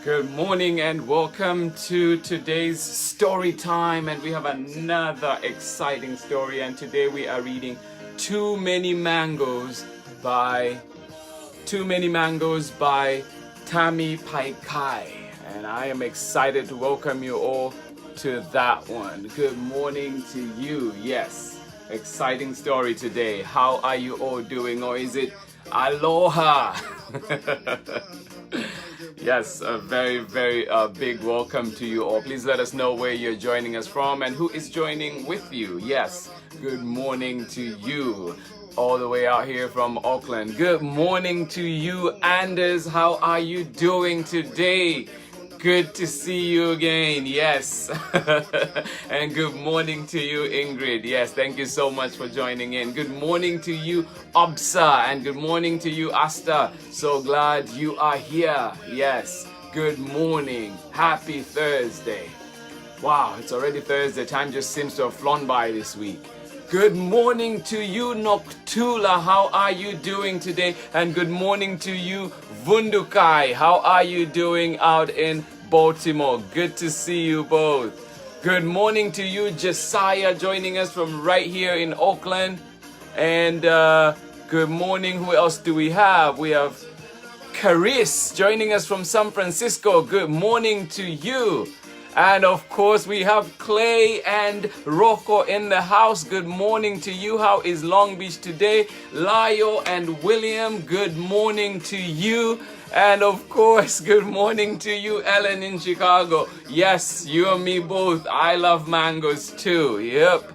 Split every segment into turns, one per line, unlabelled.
Good morning and welcome to today's story time, and we have another exciting story, and today we are reading Too Many Mangoes by Tammy Paikai, and I am excited to welcome you all to that one. Good morning to you. Yes, exciting story today. How are you all doing, or is it aloha? Yes, a very, very big welcome to you all. Please let us know where you're joining us from and who is joining with you. Yes, good morning to you all the way out here from Auckland. Good morning to you, Anders. How are you doing today? Good to see you again. Yes. And good morning to you, Ingrid. Yes, thank you so much for joining in. Good morning to you, Obsa. And good morning to you, Asta. So glad you are here. Yes. Good morning. Happy Thursday. Wow, it's already Thursday. Time just seems to have flown by this week. Good morning to you, Noctula. How are you doing today? And good morning to you, Vundukai. How are you doing out in Baltimore? Good to see you both. Good morning to you, Josiah, joining us from right here in Auckland. And good morning. Who else do we have? We have Caris joining us from San Francisco. Good morning to you. And of course, we have Clay and Rocco in the house. Good morning to you. How is Long Beach today? Lio and William, good morning to you. And of course, good morning to you, Ellen in Chicago. Yes, you and me both. I love mangoes too. Yep.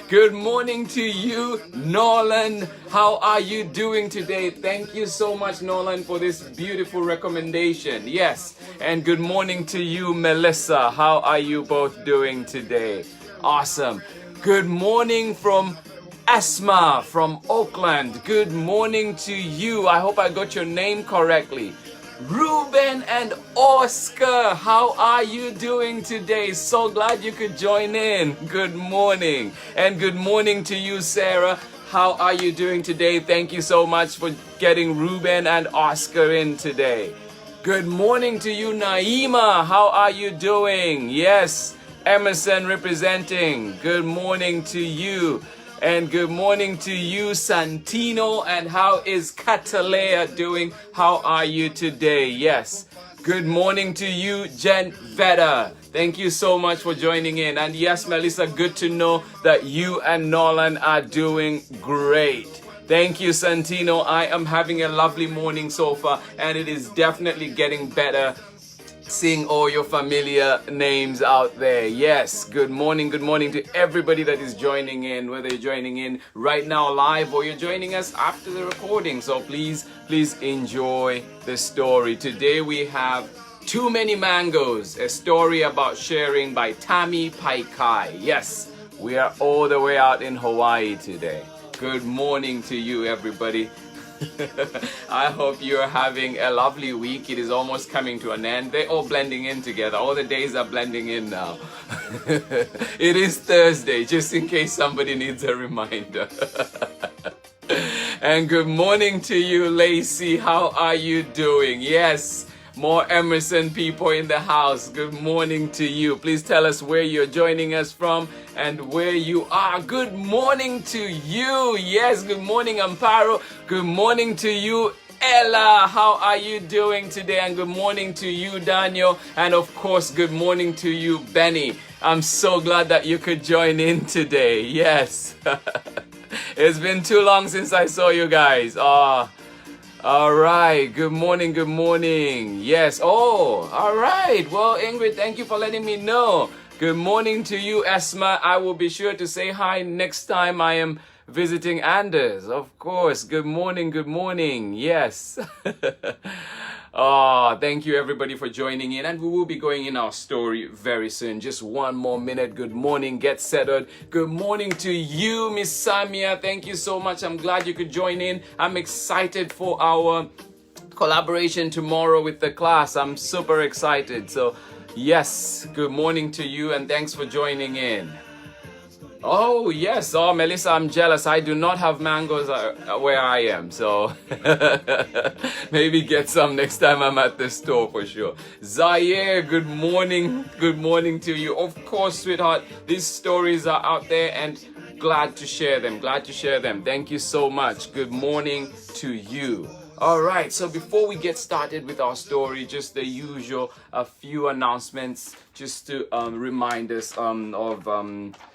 Good morning to you, Nolan. How are you doing today? Thank you so much, Nolan, for this beautiful recommendation. Yes. And good morning to you, Melissa. How are you both doing today? Awesome. Good morning from Asma from Auckland. Good morning to you. I hope I got your name correctly. Ruben and Oscar, how are you doing today? So glad you could join in. Good morning. And good morning to you, Sarah. How are you doing today? Thank you so much for getting Ruben and Oscar in today. Good morning to you, Naima. How are you doing? Yes, Emerson representing. Good morning to you. And good morning to you, Santino. And how is Catalea doing? How are you today? Yes. Good morning to you, Jen Veda. Thank you so much for joining in. And yes, Melissa, good to know that you and Nolan are doing great. Thank you, Santino. I am having a lovely morning so far, and it is definitely getting better seeing all your familiar names out there. Yes, good morning to everybody that is joining in, whether you're joining in right now live or you're joining us after the recording. So please enjoy the story. Today we have Too Many Mangoes, a story about sharing by Tammy Paikai. Yes, we are all the way out in Hawaii today. Good morning to you, everybody. I hope you're having a lovely week. It is almost coming to an end. They're all blending in together. All the days are blending in now. It is Thursday, just in case somebody needs a reminder. And good morning to you, Lacey. How are you doing? Yes, more Emerson people in the house. Good morning to you. Please tell us where you're joining us from and where you are. Good morning to you. Yes, good morning, Amparo. Good morning to you, Ella. How are you doing today? And good morning to you, Daniel. And of course, good morning to you, Benny. I'm so glad that you could join in today. Yes. It's been too long since I saw you guys. All right. Good morning. Good morning. Yes. Oh, all right. Well, Ingrid, thank you for letting me know. Good morning to you, Esma. I will be sure to say hi next time I am visiting Anders. Of course. Good morning. Good morning. Yes. Oh, thank you everybody for joining in, and we will be going in our story very soon. Just one more minute. Good morning. Get settled. Good morning to you, Miss Samia. Thank you so much. I'm glad you could join in. I'm excited for our collaboration tomorrow with the class. I'm super excited. So yes, good morning to you, and thanks for joining in. Oh, yes. Oh, Melissa, I'm jealous. I do not have mangoes where I am. So maybe get some next time I'm at the store for sure. Zaire, good morning. Good morning to you. Of course, sweetheart, these stories are out there and glad to share them. Glad to share them. Thank you so much. Good morning to you. All right, so before we get started with our story, just the usual, a few announcements just to remind us of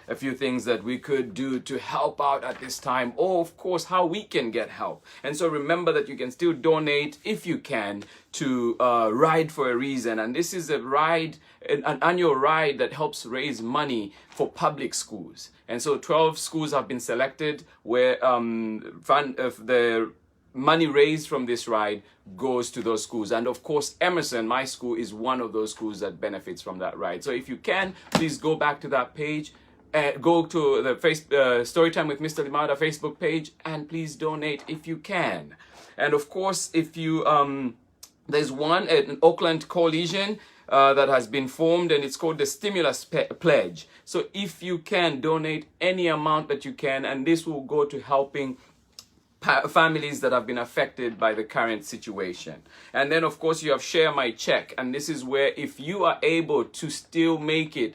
a few things that we could do to help out at this time, or of course how we can get help. And so remember that you can still donate if you can to Ride for a Reason. And this is a ride, an annual ride that helps raise money for public schools. And so 12 schools have been selected where the money raised from this ride goes to those schools. And of course, Emerson, my school, is one of those schools that benefits from that ride. So if you can, please go back to that page, go to the Storytime with Mr. Limada Facebook page, and please donate if you can. And of course, if you, there's an Oakland coalition that has been formed, and it's called the Stimulus Pledge. So if you can, donate any amount that you can, and this will go to helping families that have been affected by the current situation. And then of course you have Share My Check, and this is where if you are able to still make it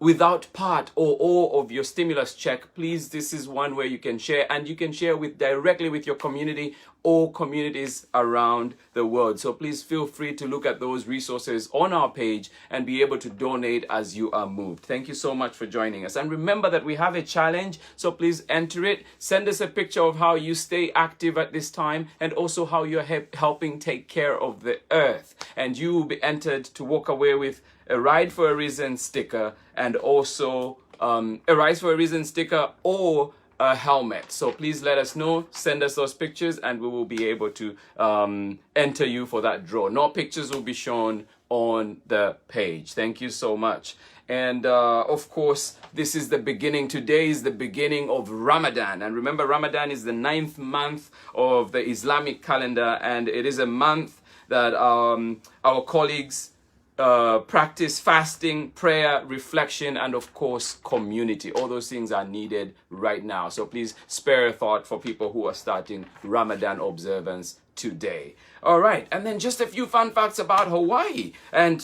without part or all of your stimulus check, please, this is one where you can share, and you can share directly with your community or communities around the world. So please feel free to look at those resources on our page and be able to donate as you are moved. Thank you so much for joining us. And remember that we have a challenge, so please enter it. Send us a picture of how you stay active at this time, and also how you're helping take care of the earth. And you will be entered to walk away with a Ride for a Reason sticker, and also a Ride for a Reason sticker or a helmet. So please let us know, send us those pictures, and we will be able to enter you for that draw. No pictures will be shown on the page. Thank you so much. And of course, this is the beginning. Today is the beginning of Ramadan. And remember, Ramadan is the 9th month of the Islamic calendar, and it is a month that our colleagues practice fasting, prayer, reflection, and of course community. All those things are needed right now. So please spare a thought for people who are starting Ramadan observance today. All right, and then just a few fun facts about Hawaii, and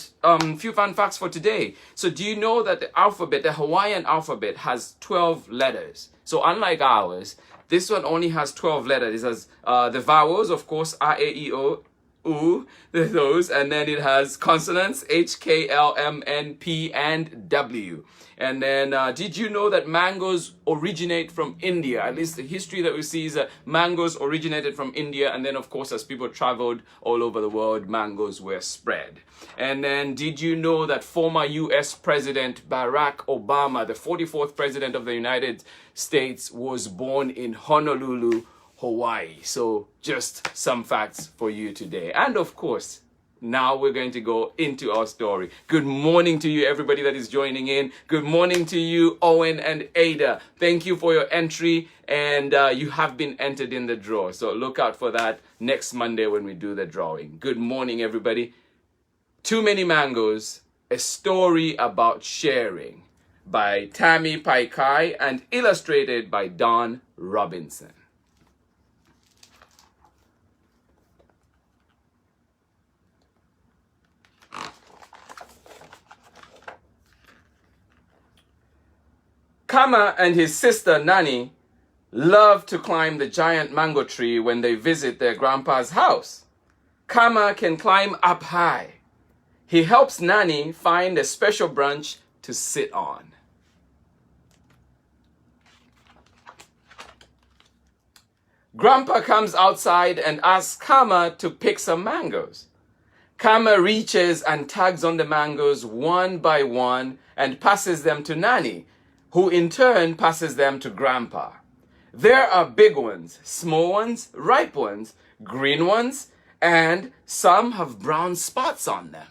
few fun facts for today. So do you know that the Hawaiian alphabet has 12 letters? So unlike ours, this one only has 12 letters. It has the vowels, of course, R, A, E, O, U, those, and then it has consonants H, K, L, M, N, P, and W. And then did you know that mangoes originate from India? At least the history that we see is that mangoes originated from India, and then of course as people traveled all over the world, mangoes were spread. And then did you know that former US President Barack Obama, the 44th president of the United States, was born in Honolulu, Hawaii? So just some facts for you today. And of course, now we're going to go into our story. Good morning to you, everybody that is joining in. Good morning to you, Owen and Ada. Thank you for your entry, and you have been entered in the draw. So look out for that next Monday when we do the drawing. Good morning, everybody. Too Many Mangoes, a story about sharing, by Tammy Paikai and illustrated by Don Robinson. Kama and his sister Nani love to climb the giant mango tree when they visit their grandpa's house. Kama can climb up high. He helps Nani find a special branch to sit on. Grandpa comes outside and asks Kama to pick some mangoes. Kama reaches and tugs on the mangoes one by one and passes them to Nani, who in turn passes them to Grandpa. There are big ones, small ones, ripe ones, green ones, and some have brown spots on them.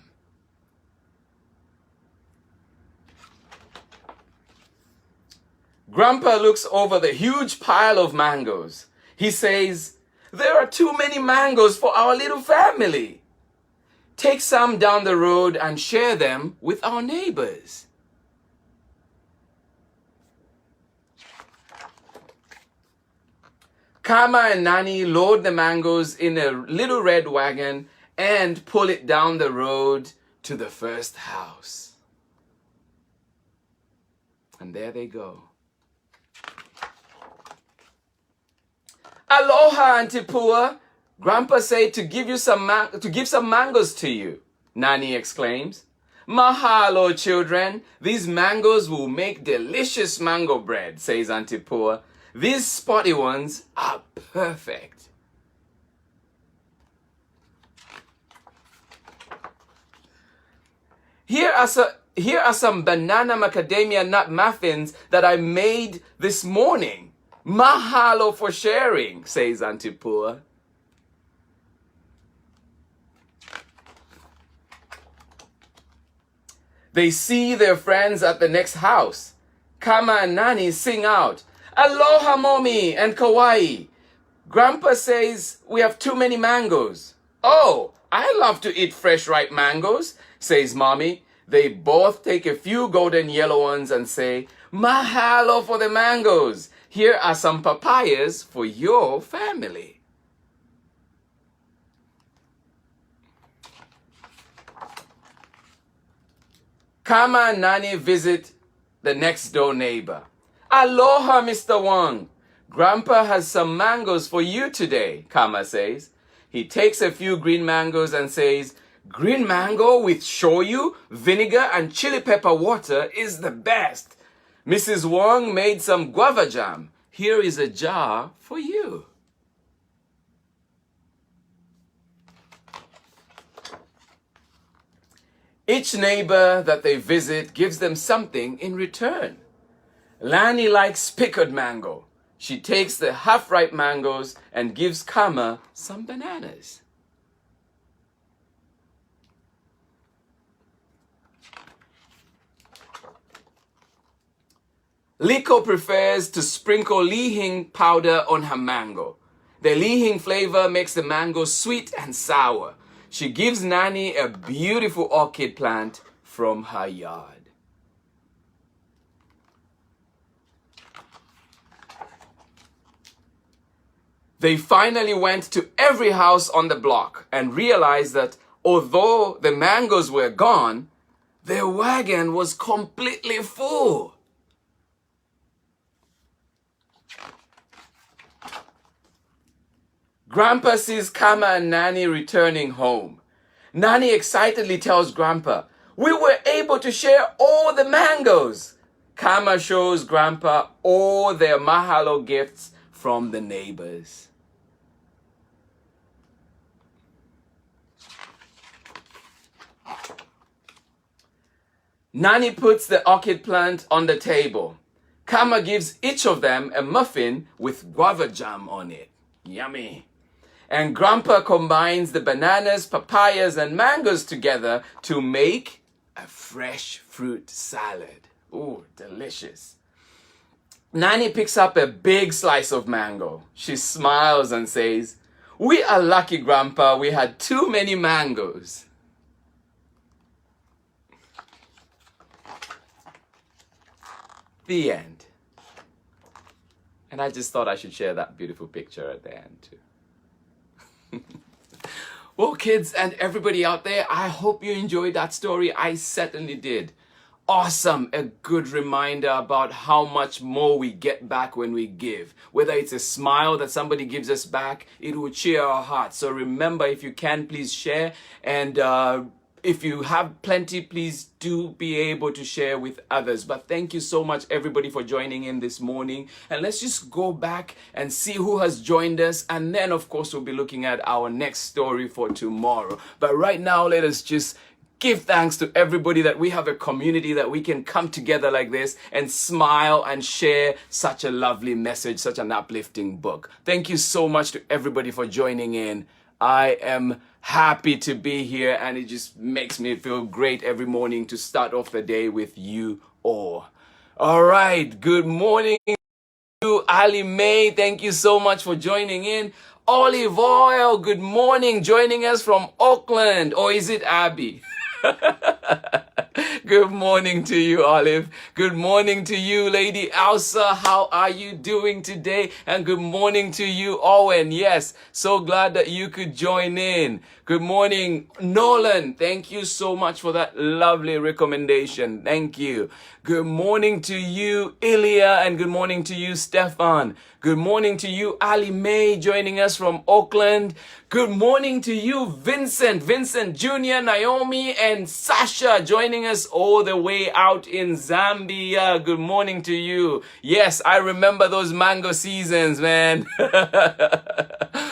Grandpa looks over the huge pile of mangoes. He says, "There are too many mangoes for our little family. Take some down the road and share them with our neighbors." Kama and Nani load the mangoes in a little red wagon and pull it down the road to the first house. And there they go. Aloha, Auntie Pua. Grandpa said to give some mangoes to you, Nani exclaims. Mahalo, children. These mangoes will make delicious mango bread, says Auntie Pua. These spotty ones are perfect. Here are some banana macadamia nut muffins that I made this morning. Mahalo for sharing, says Auntie Pua. They see their friends at the next house. Kama and Nani sing out, Aloha, Mommy and Kawaii. Grandpa says we have too many mangoes. Oh, I love to eat fresh ripe mangoes, says Mommy. They both take a few golden yellow ones and say, Mahalo for the mangoes. Here are some papayas for your family. Kama and Nani visit the next door neighbor. Aloha, Mr. Wang. Grandpa has some mangoes for you today, Kama says. He takes a few green mangoes and says, green mango with shoyu, vinegar, and chili pepper water is the best. Mrs. Wang made some guava jam. Here is a jar for you. Each neighbor that they visit gives them something in return. Lani likes pickled mango. She takes the half-ripe mangoes and gives Kama some bananas. Liko prefers to sprinkle lihing powder on her mango. The lihing flavor makes the mango sweet and sour. She gives Nani a beautiful orchid plant from her yard. They finally went to every house on the block and realized that although the mangoes were gone, their wagon was completely full. Grandpa sees Kama and Nani returning home. Nani excitedly tells Grandpa, we were able to share all the mangoes. Kama shows Grandpa all their mahalo gifts from the neighbors. Nani puts the orchid plant on the table. Kama gives each of them a muffin with guava jam on it. Yummy. And Grandpa combines the bananas, papayas, and mangoes together to make a fresh fruit salad. Ooh, delicious. Nani picks up a big slice of mango. She smiles and says, we are lucky, Grandpa. We had too many mangoes. The end. And I just thought I should share that beautiful picture at the end too. Well, kids and everybody out there, I hope you enjoyed that story. I certainly did. Awesome. A good reminder about how much more we get back when we give. Whether it's a smile that somebody gives us back, it will cheer our hearts. So remember, if you can, please share. And if you have plenty, please do be able to share with others. But thank you so much, everybody, for joining in this morning. And let's just go back and see who has joined us. And then, of course, we'll be looking at our next story for tomorrow. But right now, let us just give thanks to everybody that we have a community that we can come together like this and smile and share such a lovely message, such an uplifting book. Thank you so much to everybody for joining in. I am happy to be here, and it just makes me feel great every morning to start off the day with you all. All right, good morning to Ali May. Thank you so much for joining in. Olive Oil, good morning, joining us from Auckland. Or is it Abby? Good morning to you, Olive. Good morning to you, Lady Elsa. How are you doing today? And good morning to you, Owen. Yes, so glad that you could join in. Good morning, Nolan. Thank you so much for that lovely recommendation. Thank you. Good morning to you, Ilya, and good morning to you, Stefan. Good morning to you, Ali May, joining us from Auckland. Good morning to you, Vincent Jr., Naomi, and Sasha, joining us all the way out in Zambia. Good morning to you. Yes, I remember those mango seasons, man.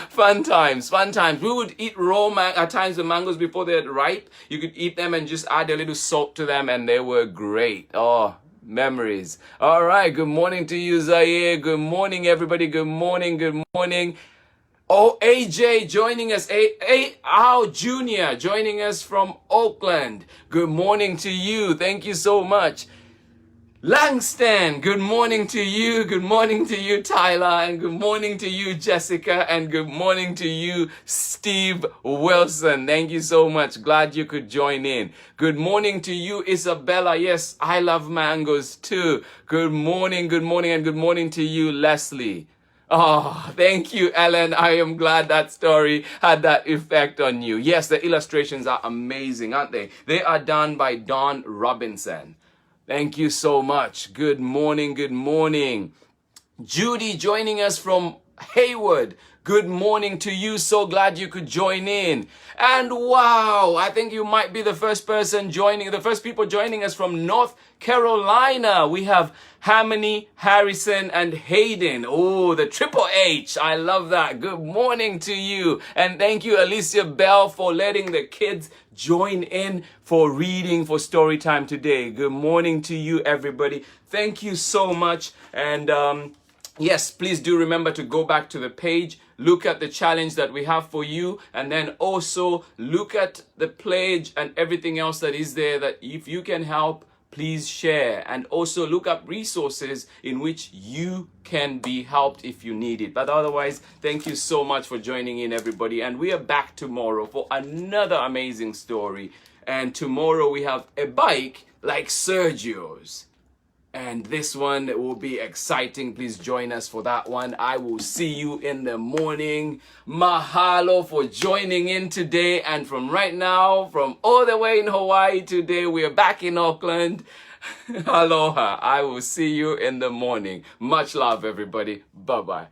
Fun times. We would eat raw at times the mangoes before they're ripe. You could eat them and just add a little salt to them, and they were great. Oh, memories. All right. Good morning to you, Zaire. Good morning, everybody. Good morning. Oh, AJ joining us. Al Jr. joining us from Auckland. Good morning to you. Thank you so much. Langston, good morning to you. Good morning to you, Tyler. And good morning to you, Jessica. And good morning to you, Steve Wilson. Thank you so much. Glad you could join in. Good morning to you, Isabella. Yes, I love mangoes too. Good morning, and good morning to you, Leslie. Oh, thank you, Ellen. I am glad that story had that effect on you. Yes, the illustrations are amazing, aren't they? They are done by Don Robinson. Thank you so much. Good morning. Judy joining us from Haywood. Good morning to you. So glad you could join in. And wow, I think you might be the first people joining us from North Carolina. We have Harmony, Harrison, and Hayden. Oh, the Triple H. I love that. Good morning to you. And thank you, Alicia Bell, for letting the kids join in for reading for story time today. Good morning to you, everybody. Thank you so much. And yes, please do remember to go back to the page, look at the challenge that we have for you, and then also look at the pledge and everything else that is there, that if you can help, please share. And also look up resources in which you can be helped if you need it. But otherwise, thank you so much for joining in, everybody. And we are back tomorrow for another amazing story. And tomorrow we have a bike like Sergio's. And this one will be exciting. Please join us for that one. I will see you in the morning. Mahalo for joining in today. And from right now, from all the way in Hawaii today, we are back in Auckland. Aloha. I will see you in the morning. Much love, everybody. Bye-bye.